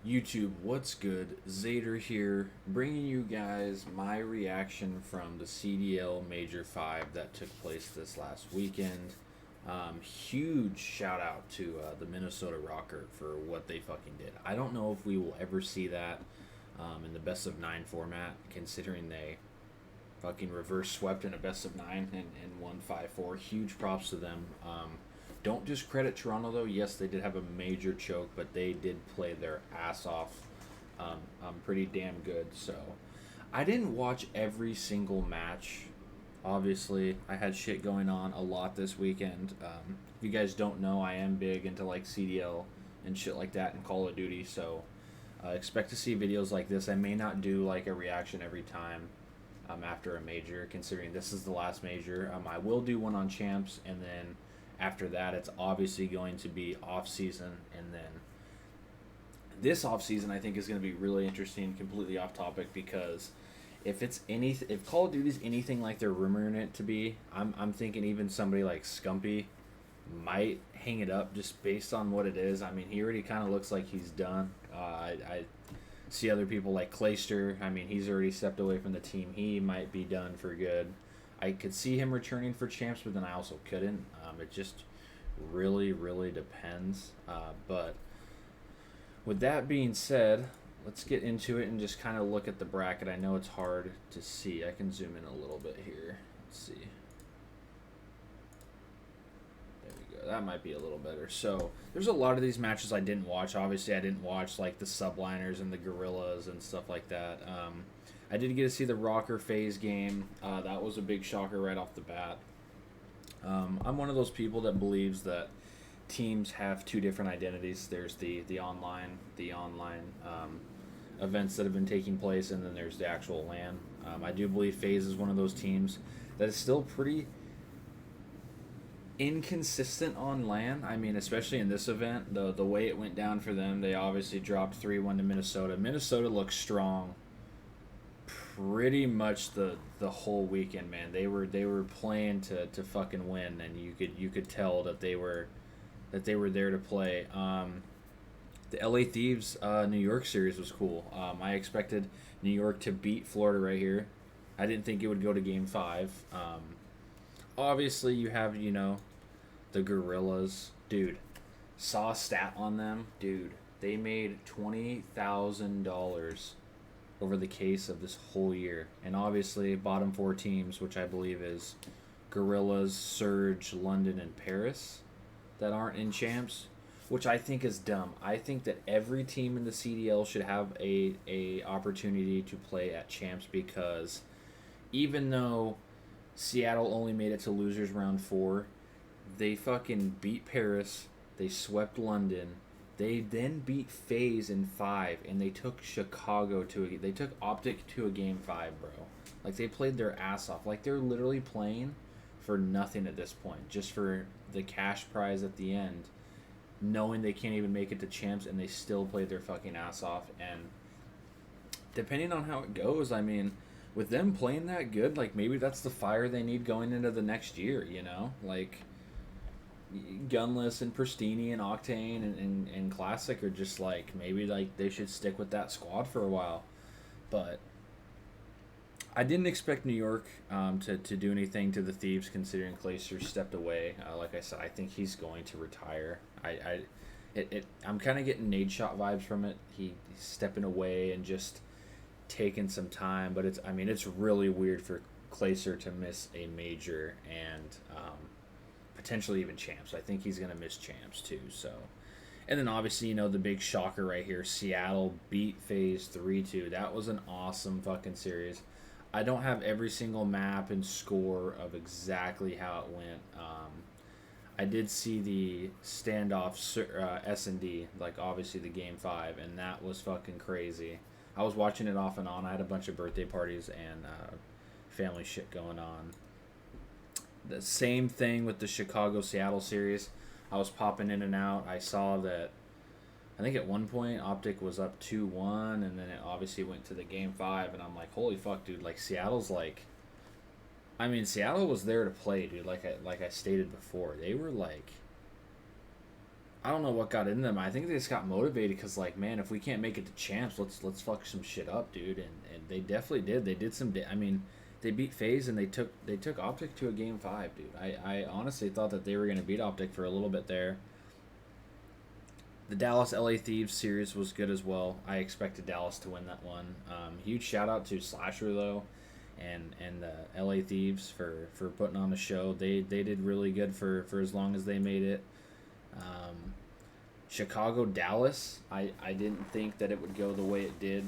YouTube, what's good? Zaider here, bringing you guys my reaction from the Cdl Major V that took place this last weekend. Huge shout out to the Minnesota Rocker for what they fucking did. I don't know if we will ever see that in the best of 9 format, considering they fucking reverse swept in a best of 9 and won 5-4. Huge props to them. Don't discredit Toronto though. Yes, they did have a major choke, but they did play their ass off. Pretty damn good. So I didn't watch every single match. Obviously, I had shit going on a lot this weekend. If you guys don't know, I am big into like CDL and shit like that and Call of Duty. So expect to see videos like this. I may not do like a reaction every time after a major, considering this is the last major. I will do one on champs, and then after that, it's obviously going to be off season, and then this off season I think is going to be really interesting. Completely off topic, because if Call of Duty is anything like they're rumoring it to be, I'm thinking even somebody like Scumpy might hang it up just based on what it is. I mean, he already kind of looks like he's done. I see other people like Clayster. I mean, he's already stepped away from the team. He might be done for good. I could see him returning for champs, but then I also couldn't. It just really, really depends. But with that being said, let's get into it and just kind of look at the bracket. I know it's hard to see. I can zoom in a little bit here. Let's see. There we go. That might be a little better. So there's a lot of these matches I didn't watch. Obviously, I didn't watch like the Subliners and the Gorillas and stuff like that. I did get to see the Rocker FaZe game. That was a big shocker right off the bat. I'm one of those people that believes that teams have two different identities. There's the online events that have been taking place, and then there's the actual LAN. I do believe FaZe is one of those teams that is still pretty inconsistent on LAN. I mean, especially in this event, the way it went down for them, they obviously dropped 3-1 to Minnesota. Minnesota looks strong pretty much the whole weekend, man. They were playing to fucking win, and you could tell that they were there to play. The LA Thieves New York series was cool. I expected New York to beat Florida right here. I didn't think it would go to Game 5. Obviously, you have the Gorillas, dude. Saw a stat on them, dude. They made $20,000 over the case of this whole year. And obviously, bottom 4 teams, which I believe is Gorillas, Surge, London, and Paris, that aren't in champs, which I think is dumb. I think that every team in the CDL should have a opportunity to play at champs, because even though Seattle only made it to losers round 4, they fucking beat Paris, they swept London, they then beat FaZe in 5, and they took they took Optic to a Game 5, bro. Like, they played their ass off. Like, they're literally playing for nothing at this point, just for the cash prize at the end, knowing they can't even make it to champs, and they still played their fucking ass off. And depending on how it goes, I mean, with them playing that good, like, maybe that's the fire they need going into the next year, Like, Gunless and Pristini and Octane and Classic are just like, maybe like they should stick with that squad for a while. But I didn't expect New York to do anything to the Thieves, considering Clayster stepped away. Like I said, I think he's going to retire. I'm kind of getting Nade Shot vibes from it. He's stepping away and just taking some time. But it's really weird for Clayster to miss a major and potentially even champs. I think he's going to miss champs too. So, and then obviously, the big shocker right here, Seattle beat FaZe 3-2. That was an awesome fucking series. I don't have every single map and score of exactly how it went. I did see the standoff S&D, like obviously the Game 5, and that was fucking crazy. I was watching it off and on. I had a bunch of birthday parties and family shit going on. The same thing with the Chicago-Seattle series. I was popping in and out. I saw that, I think at one point Optic was up 2-1, and then it obviously went to the Game 5, and I'm like, holy fuck, dude. Like, Seattle's like, I mean, Seattle was there to play, dude. Like I stated before, they were like I don't know what got in them. I think they just got motivated because, like, man, if we can't make it to champs, let's fuck some shit up, dude. And they definitely did. They did some. I mean, they beat FaZe and they took Optic to a game 5, dude. I honestly thought that they were gonna beat Optic for a little bit there. The Dallas LA Thieves series was good as well. I expected Dallas to win that one. Huge shout out to Slasher though, and the LA Thieves for putting on a show. They did really good for as long as they made it. Chicago Dallas, I didn't think that it would go the way it did.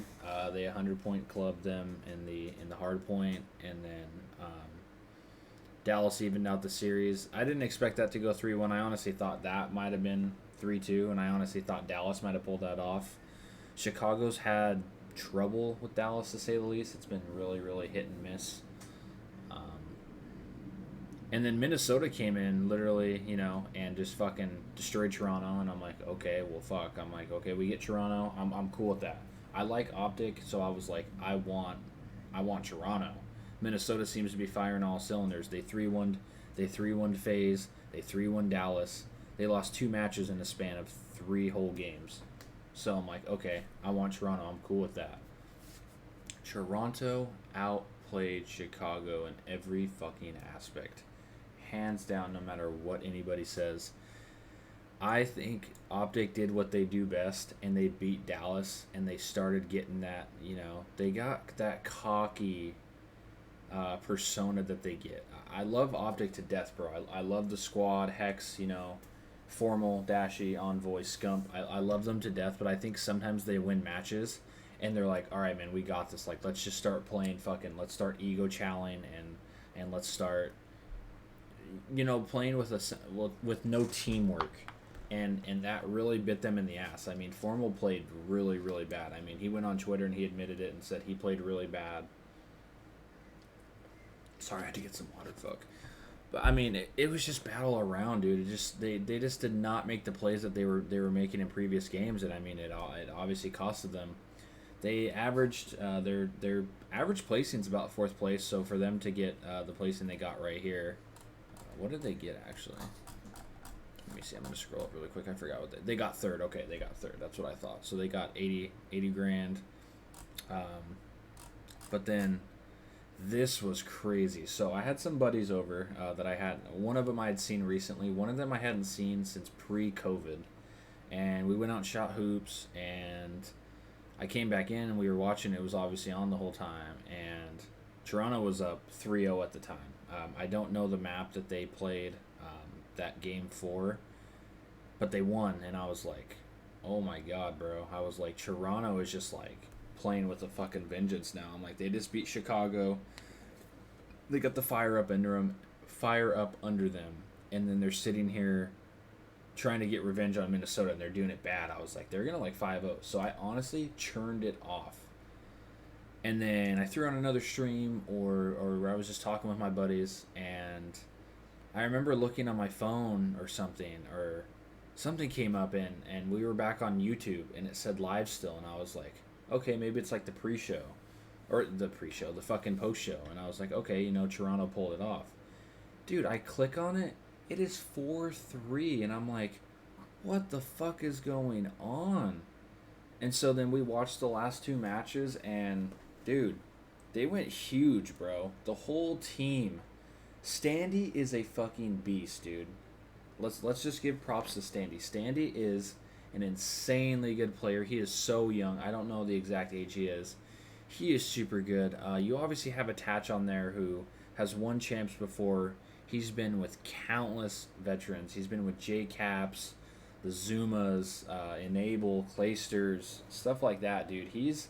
They 100-point clubbed them in the hard point, and then Dallas evened out the series. I didn't expect that to go 3-1. I honestly thought that might have been 3-2, and I honestly thought Dallas might have pulled that off. Chicago's had trouble with Dallas, to say the least. It's been really, really hit and miss. And then Minnesota came in, literally, and just fucking destroyed Toronto. And I'm like, okay, well, fuck. I'm like, okay, we get Toronto. I'm cool with that. I like Optic, so I was like, I want Toronto. Minnesota seems to be firing all cylinders. They 3-1 FaZe. They 3-1 Dallas. They lost 2 matches in the span of 3 whole games. So I'm like, okay, I want Toronto. I'm cool with that. Toronto outplayed Chicago in every fucking aspect. Hands down, no matter what anybody says. I think Optic did what they do best, and they beat Dallas, and they started getting that, they got that cocky persona that they get. I love Optic to death, bro. I love the squad, Hex, Formal, Dashy, Envoy, Scump. I love them to death, but I think sometimes they win matches, and they're like, all right, man, we got this. Like, let's just start playing let's start ego challenging, and let's start playing with no teamwork, and that really bit them in the ass. I mean, Formal played really, really bad. I mean, he went on Twitter and he admitted it and said he played really bad. Sorry, I had to get some water, fuck. But I mean, it was just battle around, dude. They just did not make the plays that they were making in previous games, and I mean, it obviously costed them. They averaged their average placing is about 4th place, so for them to get the placing they got right here. What did they get, actually? Let me see. I'm going to scroll up really quick. I forgot what they got 3rd. Okay, they got 3rd. That's what I thought. So they got 80 grand. But then this was crazy. So I had some buddies over that I had. One of them I had seen recently. One of them I hadn't seen since pre-COVID. And we went out and shot hoops. And I came back in and we were watching. It was obviously on the whole time. And Toronto was up 3-0 at the time. I don't know the map that they played that game for, but they won, and I was like, oh my god, bro. I was like, Toronto is just like playing with a fucking vengeance now. I'm like, they just beat Chicago. They got the fire up under them, and then they're sitting here trying to get revenge on Minnesota, and they're doing it bad. I was like, they're gonna like 5-0. So I honestly churned it off. And then I threw on another stream or I was just talking with my buddies, and I remember looking on my phone or something came up, and we were back on YouTube, and it said live still, and I was like, okay, maybe it's like the pre-show, the fucking post-show, and I was like, okay, Toronto pulled it off. Dude, I click on it, it is 4-3, and I'm like, what the fuck is going on? And so then we watched the last 2 matches, and dude, they went huge, bro. The whole team. Standy is a fucking beast, dude. Let's just give props to Standy. Standy is an insanely good player. He is so young. I don't know the exact age he is. He is super good. You obviously have Attach on there who has won champs before. He's been with countless veterans. He's been with J-Caps, the Zumas, Enable, Claysters, stuff like that, dude. He's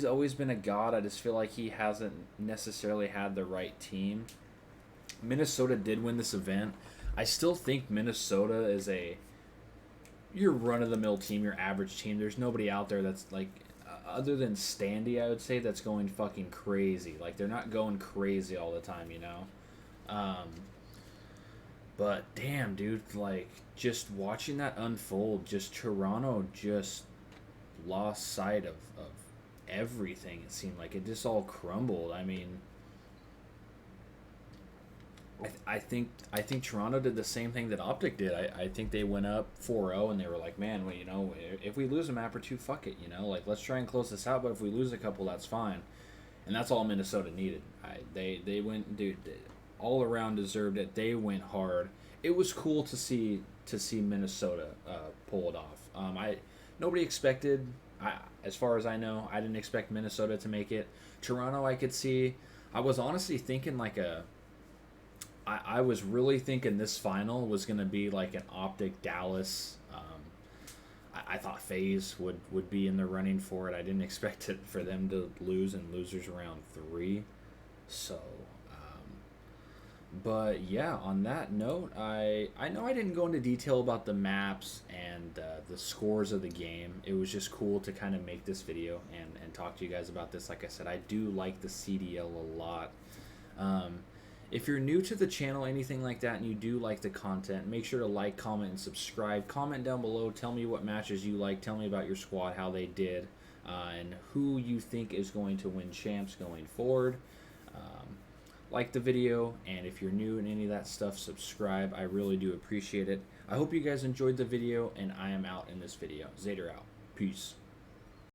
always been a god. I just feel like he hasn't necessarily had the right team. Minnesota did win this event. I still think Minnesota is your run-of-the-mill team, your average team. There's nobody out there that's like, other than Standy, I would say, that's going fucking crazy. Like, they're not going crazy all the time, But damn, dude, like, just watching that unfold, just Toronto just lost sight of everything. It seemed like it just all crumbled. I mean, I think Toronto did the same thing that Optic did. I think they went up 4-0 and they were like, man, well, you know, if we lose a map or two, fuck it, you know, like let's try and close this out. But if we lose a couple, that's fine. And that's all Minnesota needed. They went, dude, all around deserved it. They went hard. It was cool to see Minnesota pull it off. Nobody expected. As far as I know, I didn't expect Minnesota to make it. Toronto, I could see. I was honestly thinking like a. I was really thinking this final was going to be like an Optic Dallas. I thought FaZe would be in the running for it. I didn't expect it for them to lose in losers round 3. So, but yeah, on that note, I know I didn't go into detail about the maps and the scores of the game. It was just cool to kind of make this video and talk to you guys about this. Like I said, I do like the CDL a lot. If you're new to the channel, anything like that, and you do like the content, make sure to like, comment, and subscribe. Comment down below. Tell me what matches you like. Tell me about your squad, how they did, and who you think is going to win champs going forward. Like the video, and if you're new and any of that stuff, subscribe. I really do appreciate it. I hope you guys enjoyed the video, and I am out in this video. Zaider out. Peace.